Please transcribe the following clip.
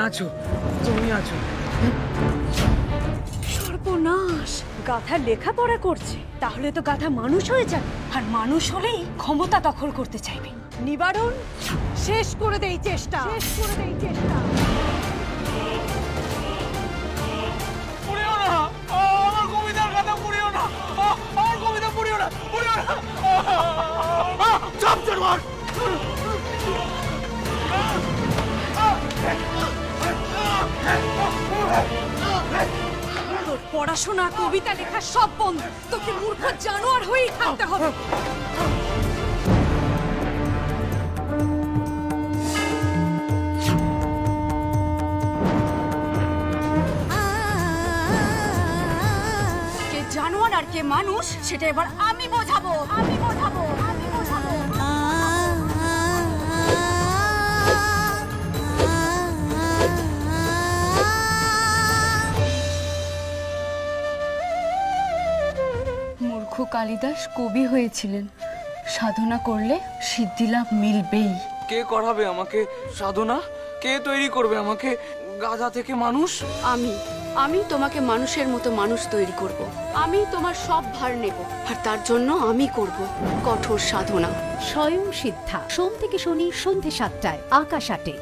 আছো, তুমি আছো। সর্বনাশ, গাধা লেখাপড়া করছে, তাহলে তো গাধা মানুষ হয়ে যাবে, আর মানুষ হলেই ক্ষমতা দখল করতে চাইবে। নিবারণ, শেষ করে দেই চেষ্টা, শেষ করে দেই চেষ্টা। পুড়িও না, আমার কবিতার কথা পুড়িও না, আমার কবিতা পুড়িও না, পুড়িও না। চাপ চড়। তোর পড়াশোনা, কবিতা লেখা সব বন্ধ। তোকে মূর্খ জানোয়ার হয়েই থাকতে হবে। কে জানোয়ার আর কে মানুষ সেটা এবার আমি বোঝাবো, আমি বোঝাবো, আমি বোঝাবো। মূর্খ কালিদাস কবি হয়েছিলেন, সাধনা করলে সিদ্ধিলাভ মিলবেই। কে করাবে আমাকে সাধনা? কে তৈরি করবে আমাকে গাধা থেকে মানুষ? আমি তোমাকে মানুষের মতো মানুষ তৈরি করব। আমি তোমার সব ভার নেব, আর তার জন্য আমি করব কঠোর সাধনা। স্বয়ং সিদ্ধা, সোম থেকে শনি সন্ধে 7টায়, আকাশ 8-এ।